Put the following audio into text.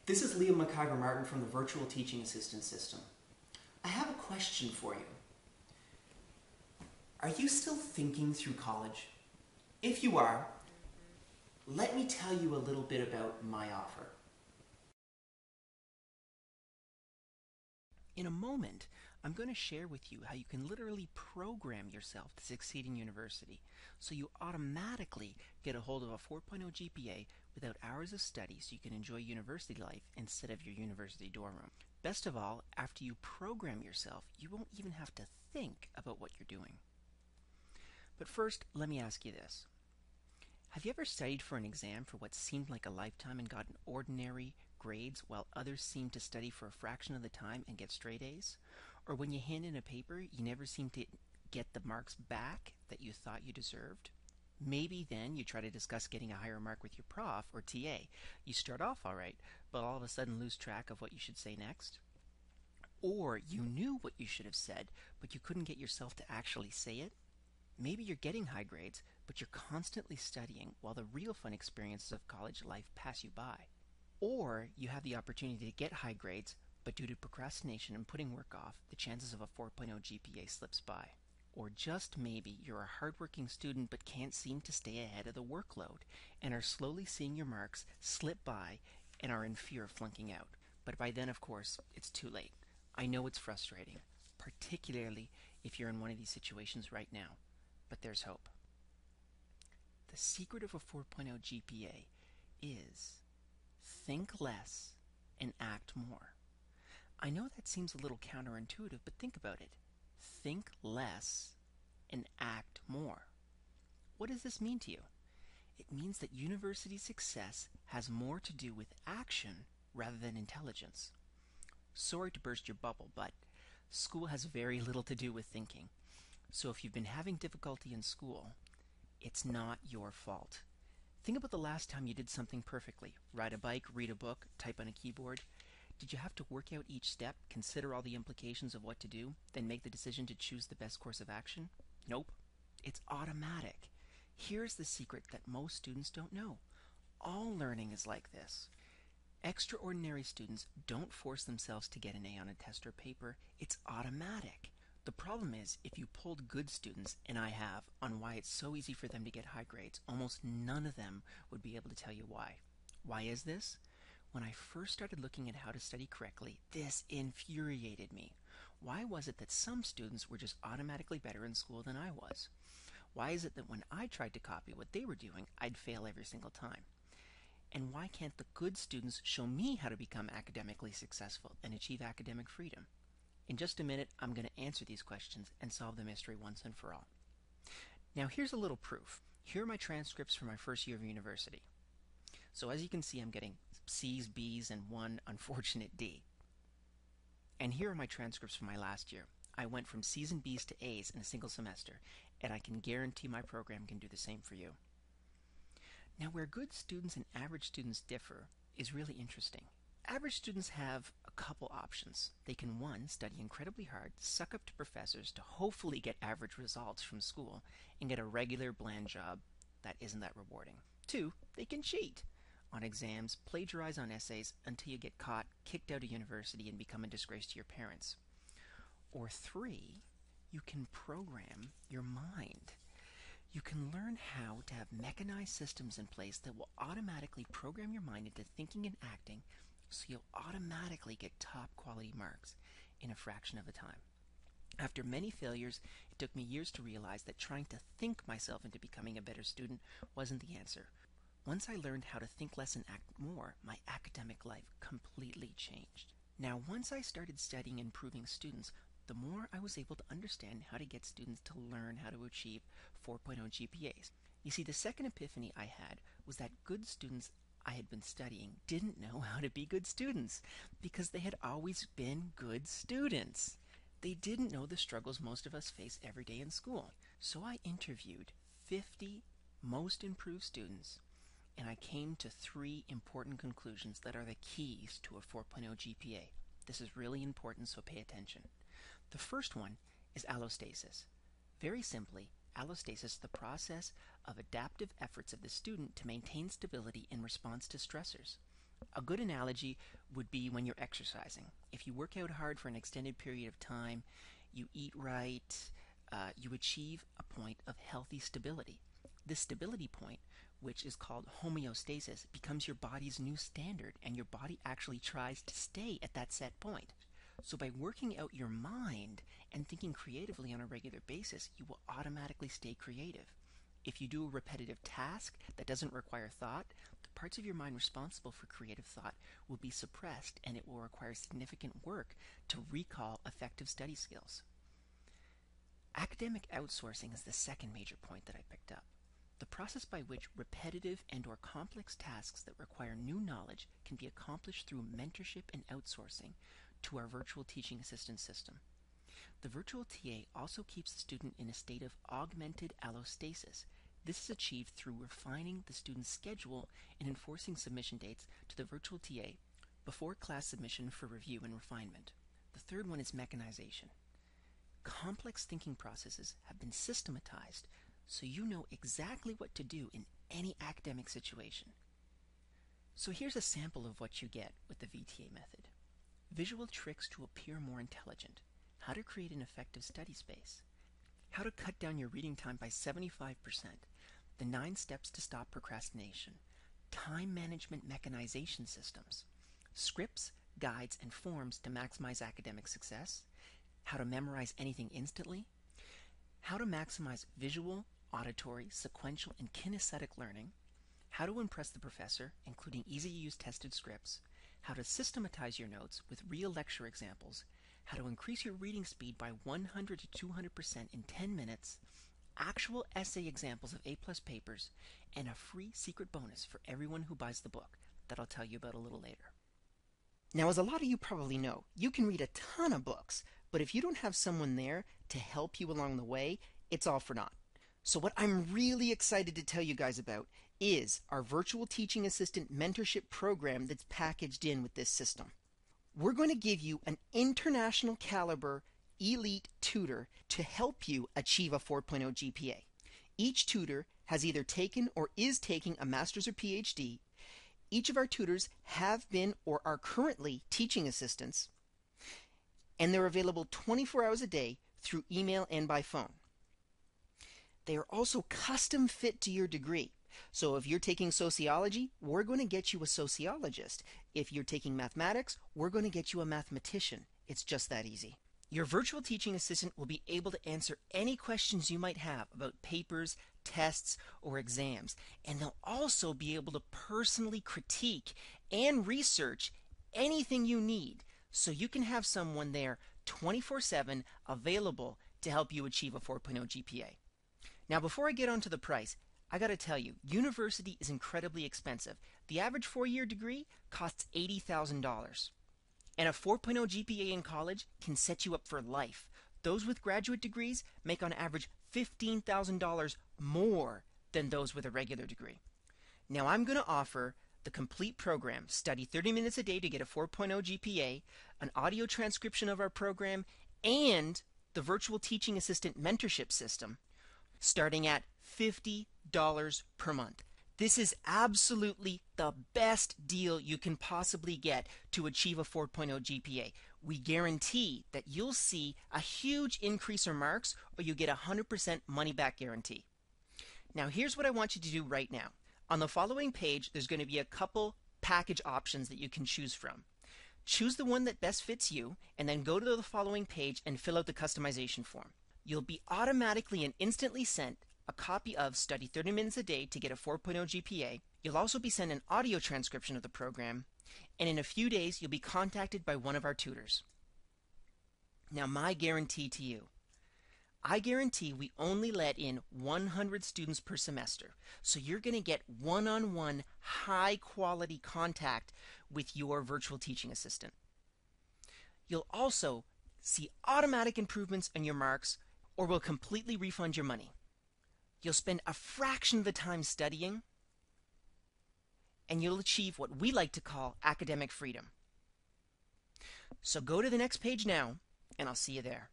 This is Liam McIver Martin from the Virtual Teaching Assistant System. I have a question for you. Are you still thinking through college? If you are, let me tell you a little bit about my offer. In a moment, I'm going to share with you how you can literally program yourself to succeed in university, so you automatically get a hold of a 4.0 GPA without hours of study so you can enjoy university life instead of your university dorm room. Best of all, after you program yourself, you won't even have to think about what you're doing. But first, let me ask you this. Have you ever studied for an exam for what seemed like a lifetime and gotten ordinary grades while others seemed to study for a fraction of the time and get straight A's? Or when you hand in a paper, you never seem to get the marks back that you thought you deserved? Maybe then you try to discuss getting a higher mark with your prof or TA. You start off all right, but all of a sudden lose track of what you should say next. Or you knew what you should have said, but you couldn't get yourself to actually say it. Maybe you're getting high grades, but you're constantly studying while the real fun experiences of college life pass you by. Or you have the opportunity to get high grades, but due to procrastination and putting work off, the chances of a 4.0 GPA slips by. Or just maybe you're a hardworking student but can't seem to stay ahead of the workload and are slowly seeing your marks slip by and are in fear of flunking out. But by then, of course, it's too late. I know it's frustrating, particularly if you're in one of these situations right now. But there's hope. The secret of a 4.0 GPA is think less and act more. I know that seems a little counterintuitive, but think about it. Think less and act more. What does this mean to you? It means that university success has more to do with action rather than intelligence. Sorry to burst your bubble, but school has very little to do with thinking. So if you've been having difficulty in school, it's not your fault. Think about the last time you did something perfectly. Ride a bike, read a book, type on a keyboard. Did you have to work out each step, consider all the implications of what to do, then make the decision to choose the best course of action? Nope. It's automatic. Here's the secret that most students don't know. All learning is like this. Extraordinary students don't force themselves to get an A on a test or paper. It's automatic. The problem is, if you polled good students, and I have, on why it's so easy for them to get high grades, almost none of them would be able to tell you why. Why is this? When I first started looking at how to study correctly, this infuriated me. Why was it that some students were just automatically better in school than I was? Why is it that when I tried to copy what they were doing, I'd fail every single time? And why can't the good students show me how to become academically successful and achieve academic freedom? In just a minute, I'm going to answer these questions and solve the mystery once and for all. Now, here's a little proof. Here are my transcripts for my first year of university. So as you can see, I'm getting C's, B's, and one unfortunate D. And here are my transcripts for my last year. I went from C's and B's to A's in a single semester, and I can guarantee my program can do the same for you. Now, where good students and average students differ is really interesting. Average students have a couple options. They can, 1, study incredibly hard, suck up to professors to hopefully get average results from school, and get a regular bland job that isn't that rewarding. 2, they can cheat on exams, plagiarize on essays until you get caught, kicked out of university, and become a disgrace to your parents. Or 3, you can program your mind. You can learn how to have mechanized systems in place that will automatically program your mind into thinking and acting, so you'll automatically get top quality marks in a fraction of the time. After many failures, it took me years to realize that trying to think myself into becoming a better student wasn't the answer. Once I learned how to think less and act more, my academic life completely changed. Now, once I started studying and improving students, the more I was able to understand how to get students to learn how to achieve 4.0 GPAs. You see, the second epiphany I had was that good students I had been studying didn't know how to be good students because they had always been good students. They didn't know the struggles most of us face every day in school. So I interviewed 50 most improved students, and I came to 3 important conclusions that are the keys to a 4.0 GPA. This is really important, so pay attention. The first one is allostasis. Very simply, allostasis is the process of adaptive efforts of the student to maintain stability in response to stressors. A good analogy would be when you're exercising. If you work out hard for an extended period of time, you eat right, you achieve a point of healthy stability. This stability point, which is called homeostasis, becomes your body's new standard, and your body actually tries to stay at that set point. So by working out your mind and thinking creatively on a regular basis, you will automatically stay creative. If you do a repetitive task that doesn't require thought, the parts of your mind responsible for creative thought will be suppressed, and it will require significant work to recall effective study skills. Academic outsourcing is the second major point that I picked up. The process by which repetitive and/or complex tasks that require new knowledge can be accomplished through mentorship and outsourcing to our virtual teaching assistant system. The virtual TA also keeps the student in a state of augmented allostasis. This is achieved through refining the student's schedule and enforcing submission dates to the virtual TA before class submission for review and refinement. The third one is mechanization. Complex thinking processes have been systematized so you know exactly what to do in any academic situation. So here's a sample of what you get with the VTA method. Visual tricks to appear more intelligent. How to create an effective study space. How to cut down your reading time by 75%. The 9 steps to stop procrastination. Time management mechanization systems. Scripts, guides, and forms to maximize academic success. How to memorize anything instantly. How to maximize visual, auditory, sequential, and kinesthetic learning. How to impress the professor, including easy-to-use tested scripts. How to systematize your notes with real lecture examples. How to increase your reading speed by 100 to 200% in 10 minutes. Actual essay examples of A+ papers, and a free secret bonus for everyone who buys the book that I'll tell you about a little later. Now, as a lot of you probably know, you can read a ton of books, but if you don't have someone there to help you along the way, it's all for naught. So what I'm really excited to tell you guys about is our virtual teaching assistant mentorship program that's packaged in with this system. We're going to give you an international caliber elite tutor to help you achieve a 4.0 GPA. Each tutor has either taken or is taking a master's or PhD. Each of our tutors have been or are currently teaching assistants, and they're available 24 hours a day through email and by phone. They are also custom fit to your degree. So if you're taking sociology, we're going to get you a sociologist. If you're taking mathematics, we're going to get you a mathematician. It's just that easy. Your virtual teaching assistant will be able to answer any questions you might have about papers, tests, or exams, and they'll also be able to personally critique and research anything you need, so you can have someone there 24/7 available to help you achieve a 4.0 GPA. Now, before I get on to the price, I got to tell you, university is incredibly expensive. The average 4-year degree costs $80,000. And a 4.0 GPA in college can set you up for life. Those with graduate degrees make on average $15,000 more than those with a regular degree. Now, I'm going to offer the complete program, study 30 minutes a day to get a 4.0 GPA, an audio transcription of our program, and the virtual teaching assistant mentorship system, starting at $50 per month. This is absolutely the best deal you can possibly get to achieve a 4.0 GPA. We guarantee that you'll see a huge increase in marks, or you get a 100% money back guarantee. Now, here's what I want you to do right now. On the following page, there's going to be a couple package options that you can choose from. Choose the one that best fits you, and then go to the following page and fill out the customization form. You'll be automatically and instantly sent a copy of Study 30 Minutes a Day to get a 4.0 GPA. You'll also be sent an audio transcription of the program, and in a few days you'll be contacted by one of our tutors. Now, my guarantee to you, I guarantee we only let in 100 students per semester, so you're going to get one-on-one high-quality contact with your virtual teaching assistant. You'll also see automatic improvements in your marks, or we'll completely refund your money. You'll spend a fraction of the time studying, and you'll achieve what we like to call academic freedom. So go to the next page now, and I'll see you there.